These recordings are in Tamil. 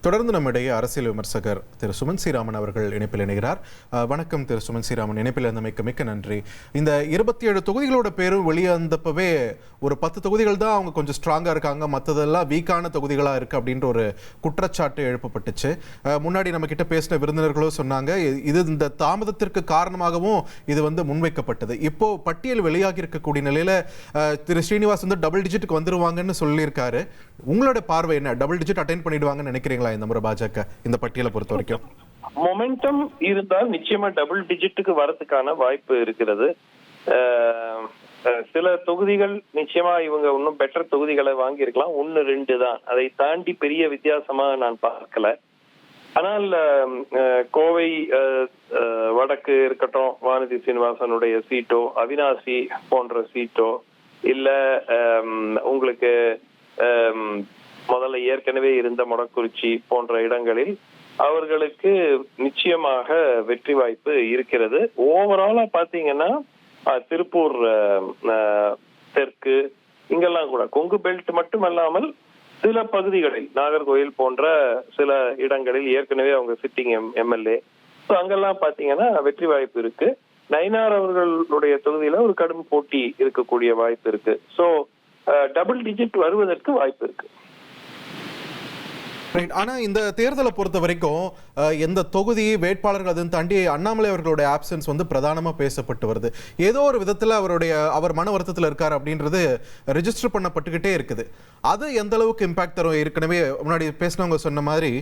தொடர்ந்து நம்மிடையே அரசியல் விமர்சகர் திரு சுமன் ஸ்ரீராமன் அவர்கள் இணைப்பில் இணைகிறார். வணக்கம் திரு சுமன் ஸ்ரீராமன், இணைப்பில் இருந்தமைக்கு மிக்க நன்றி. இந்த 27 தொகுதிகளோட பேரும் வெளியே வந்தப்பவே ஒரு 10 தொகுதிகள் தான் அவங்க கொஞ்சம் ஸ்ட்ராங்காக இருக்காங்க, மற்றதெல்லாம் வீக்கான தொகுதிகளாக இருக்குது அப்படின்ற ஒரு குற்றச்சாட்டு எழுப்பப்பட்டுச்சு. முன்னாடி நம்ம கிட்ட பேசின விருந்தினர்களும் சொன்னாங்க இது இந்த தாமதத்திற்கு காரணமாகவும் இது முன்வைக்கப்பட்டது. இப்போ பட்டியல் வெளியாகி இருக்கக்கூடிய நிலையில திரு ஸ்ரீனிவாஸ் டபுள் டிஜிட்டுக்கு வந்துருவாங்கன்னு சொல்லியிருக்காரு. உங்களோட பார்வை என்ன? டபுள் டிஜிட் அட்டைன் பண்ணிடுவாங்கன்னு நினைக்கிறீங்களா இந்த முறை பாஜக இந்த பட்டியலை பொறுத்த வரைக்கும்? மொமெண்டம் இருந்தால் நிச்சயமா டபுள் டிஜிட்டுக்கு வரதுக்கான வாய்ப்பு இருக்கிறது. சில தொகுதிகள் நிச்சயமா இவங்க இன்னும் பெட்டர் தொகுதிகளை வாங்கி இருக்கலாம், 1-2 தான். அதை தாண்டி பெரிய வித்தியாசமா நான் பார்க்கல. ஆனால் கோவை வடக்கு இருக்கட்டும், வானதி சீனிவாசனுடைய சீட்டோ, அவினாசி போன்ற சீட்டோ, இல்ல உங்களுக்கு முதல்ல ஏற்கனவே இருந்த மொடக்குறிச்சி போன்ற இடங்களில் அவர்களுக்கு நிச்சயமாக வெற்றி வாய்ப்பு இருக்கிறது. ஓவராலா பாத்தீங்கன்னா திருப்பூர் தெற்கு இங்கெல்லாம் கூட கொங்கு பெல்ட் மட்டுமல்லாமல் சில பகுதிகளில் நாகர்கோவில் போன்ற சில இடங்களில் ஏற்கனவே அவங்க சிட்டிங் எம்எல்ஏ, அங்கெல்லாம் பாத்தீங்கன்னா வெற்றி வாய்ப்பு இருக்கு. நயினார் அவர்களுடைய தொகுதியில ஒரு கடும் போட்டி இருக்கக்கூடிய வாய்ப்பு இருக்கு. சோ டபுள் டிஜிட் வருவதற்கு வாய்ப்பு இருக்கு. ஆனா இந்த தேர்தலை பொறுத்த வரைக்கும் எந்த தொகுதி வேட்பாளர்கள் அதை தாண்டி அண்ணாமலை அவர்களுடைய ஆப்சன்ஸ் பிரதானமா பேசப்பட்டு வருது. ஏதோ ஒரு விதத்துல அவர் மன வருத்தத்தில் இருக்காரு அப்படின்றது ரெஜிஸ்டர் பண்ணப்பட்டுக்கிட்டே இருக்குது. அது எந்த அளவுக்கு இம்பாக்ட் தரும்? ஏற்கனவே முன்னாடி பேசினவங்க சொன்ன மாதிரி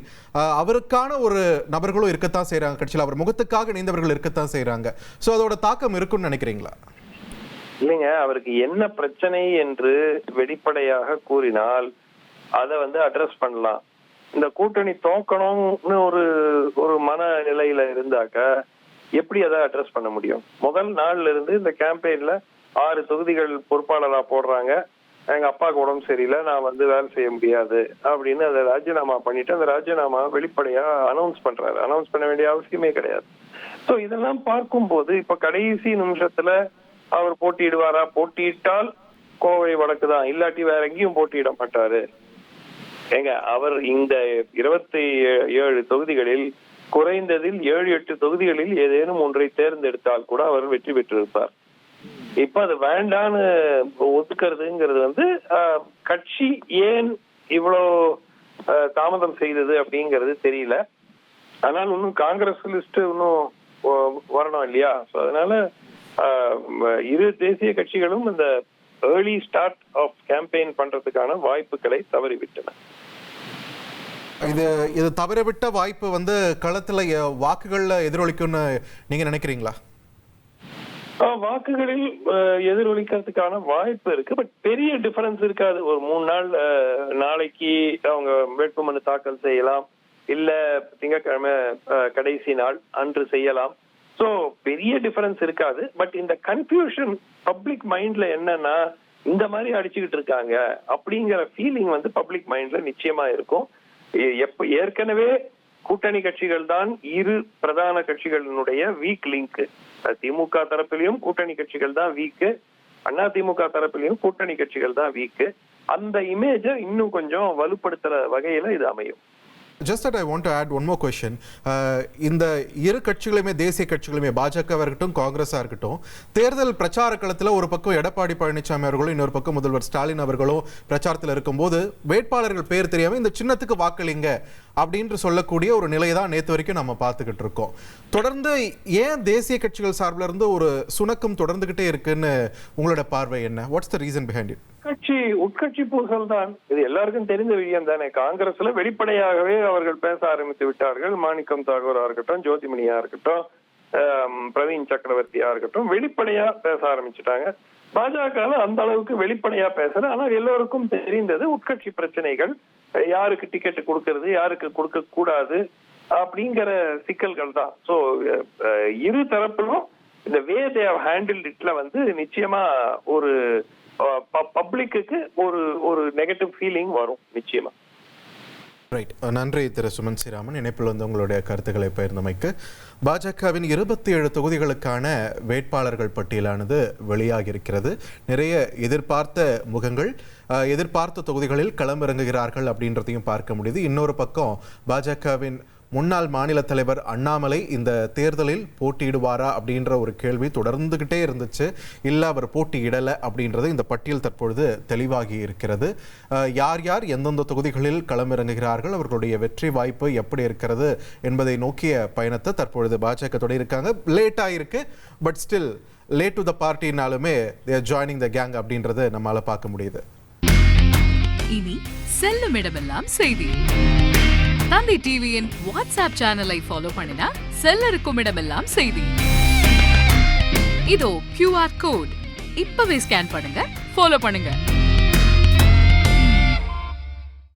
அவருக்கான ஒரு நபர்களும் இருக்கத்தான் செய்யறாங்க கட்சியில், அவர் முகத்துக்காக இணைந்தவர்கள் இருக்கத்தான் செய்யறாங்க. சோ அதோட தாக்கம் இருக்குன்னு நினைக்கிறீங்களா? இல்லைங்க, அவருக்கு என்ன பிரச்சனை என்று வெளிப்படையாக கூறினால் அதை அட்ரஸ் பண்ணலாம். இந்த கூட்டணி தோக்கணும்னு ஒரு மனநிலையில இருந்தாக்க எப்படி அதை அட்ரஸ் பண்ண முடியும்? முதல் நாள்ல இருந்து இந்த கேம்பெயின்ல 6 தொகுதிகள் பொறுப்பாளரா போடுறாங்க. எங்க அப்பாவுக்கு உடம்பு சரியில்லை, நான் வேலை செய்ய முடியாது அப்படின்னு அதை ராஜினாமா பண்ணிட்டு அந்த ராஜினாமா வெளிப்படையா அனௌன்ஸ் பண்றாரு. அனௌன்ஸ் பண்ண வேண்டிய அவசியமே கிடையாது. சோ இதெல்லாம் பார்க்கும்போது இப்ப கடைசி நிமிஷத்துல அவர் போட்டியிடுவாரா? போட்டியிட்டால் கோவை வடக்கு தான், இல்லாட்டி வேற எங்கேயும் போட்டியிட மாட்டாரு. ஏங்க, அவர் இந்த 27 தொகுதிகளில் குறைந்ததில் 7-8 தொகுதிகளில் ஏதேனும் ஒன்றை தேர்ந்தெடுத்தால் கூட அவர் வெற்றி பெற்றிருப்பார். இப்ப அது வேண்டான்னு ஒதுக்குறதுங்கிறது கட்சி ஏன் இவ்வளவு தாமதம் செய்தது அப்படிங்கிறது தெரியல. ஆனால் இன்னும் காங்கிரஸ் லிஸ்ட் இன்னும் வரணும் இல்லையா? அதனால இரு தேசிய கட்சிகளும் இந்த ஏர்லி ஸ்டார்ட் ஆஃப் கேம்பெயின் பண்றதுக்கான வாய்ப்புகளை தவறிவிட்டன. இது தவறவிட்ட வாய்ப்பு களத்துல வாக்குகள்ல எதிரொலிக்கும்னு நீங்க நினைக்கிறீங்களா? வாக்குகளில் எதிரொலிக்கிறதுக்கான வாய்ப்பு இருக்கு, பட் பெரிய டிஃபரன்ஸ் இருக்காது. ஒரு 3 நாள், நாளைக்கு அவங்க வேட்புமனு தாக்கல் செய்யலாம், இல்ல திங்கட்கிழமை கடைசி நாள் அன்று செய்யலாம். சோ பெரிய டிஃபரன்ஸ் இருக்காது. பட் இந்த கன்ஃபியூஷன் பப்ளிக் மைண்ட்ல என்னன்னா இந்த மாதிரி அடிச்சுக்கிட்டு இருக்காங்க அப்படிங்கிற ஃபீலிங் பப்ளிக் மைண்ட்ல நிச்சயமா இருக்கும். ஏற்கனவே கூட்டணி கட்சிகள் தான் இரு பிரதான கட்சிகளினுடைய வீக் லிங்க். திமுக தரப்பிலையும் கூட்டணி கட்சிகள் தான் வீக்கு, அதிமுக தரப்பிலையும் கூட்டணி கட்சிகள் தான் வீக்கு. அந்த இமேஜை இன்னும் கொஞ்சம் வலுப்படுத்துற வகையில இது அமையும். Just that I want to add one more question. இந்த இரு கட்சிகளுமே, தேசிய கட்சிகளுமே, பாஜகவா இருக்கட்டும் காங்கிரஸா இருக்கட்டும், தேர்தல் பிரச்சார களத்துல ஒரு பக்கம் எடப்பாடி பழனிசாமி அவர்களும் இன்னொரு பக்கம் முதல்வர் ஸ்டாலின் அவர்களும் பிரச்சாரத்தில் இருக்கும்போது வேட்பாளர்கள் பேர் தெரியாம இந்த சின்னத்துக்கு வாக்களிங்க அப்படின்னு சொல்லக்கூடிய ஒரு நிலையை தான் நேற்று வரைக்கும் நம்ம பார்த்துக்கிட்டு இருக்கோம். தொடர்ந்து ஏன் தேசிய கட்சிகள் சார்பில் இருந்து ஒரு சுணக்கம் தொடர்ந்துகிட்டே இருக்குன்னு உங்களோட பார்வை என்ன? What's the reason behind it? உட்கட்சி பூசல் தான், இது எல்லாருக்கும் தெரிந்த விஷயம் தானே. காங்கிரஸ்ல வெளிப்படையாகவே அவர்கள் பேச ஆரம்பித்து விட்டார்கள். மாணிக்கம் தாகூரா இருக்கட்டும், ஜோதிமணியா இருக்கட்டும், பிரவீன் சக்கரவர்த்தியா இருக்கட்டும், வெளிப்படையா பேச ஆரம்பிச்சுட்டாங்க. பாஜக அந்த அளவுக்கு வெளிப்படையா பேசல. ஆனால் எல்லோருக்கும் தெரிந்தது உட்கட்சி பிரச்சனைகள், யாருக்கு டிக்கெட் கொடுக்கறது, யாருக்கு கொடுக்க கூடாது அப்படிங்கிற சிக்கல்கள் தான். சோ இரு தரப்பிலும் இந்த வே தே ஹேவ் ஹேண்டில்ட் இட்ல நிச்சயமா ஒரு பப்ளிக்கு ஒரு நெகட்டிவ் ஃபீலிங் வரும் நிச்சயமா. ரைட், நன்றி திரு சுமன் ஸ்ரீராமன், இணைப்பில் வந்து உங்களுடைய கருத்துக்களை பகிர்ந்தமைக்கு. பாஜகவின் 27 தொகுதிகளுக்கான வேட்பாளர்கள் பட்டியலானது வெளியாகி இருக்கிறது. நிறைய எதிர்பார்த்த முகங்கள் எதிர்பார்த்த தொகுதிகளில் களமிறங்குகிறார்கள் அப்படின்றதையும் பார்க்க முடியுது. இன்னொரு பக்கம் பாஜகவின் முன்னாள் மாநில தலைவர் அண்ணாமலை இந்த தேர்தலில் போட்டியிடுவாரா அப்படின்ற ஒரு கேள்வி தொடர்ந்துகிட்டே இருந்துச்சு. இல்லை, அவர் போட்டியிடலை அப்படின்றது இந்த பட்டியல் தற்பொழுது தெளிவாகி இருக்கிறது. யார் யார் எந்தெந்த தொகுதிகளில் களமிறங்குகிறார்கள், அவர்களுடைய வெற்றி வாய்ப்பு எப்படி இருக்கிறது என்பதை நோக்கிய பயணத்தை தற்பொழுது பாஜக தொடங்கியிருக்காங்க. லேட்டாக இருக்கு, but still late to the பார்ட்டினாலுமே they are joining the gang அப்படின்றத நம்மளால பார்க்க முடியுது. இனி செல்லும் இடமெல்லாம் செய்தி. தந்தி டிவியின் வாட்ஸ்அப் சேனலை ஃபாலோ பண்ணினா செல்ல இருக்கும் இடமெல்லாம் செய்தி. இதோ QR கோட், இப்பவே ஸ்கேன் பண்ணுங்க, ஃபாலோ பண்ணுங்க.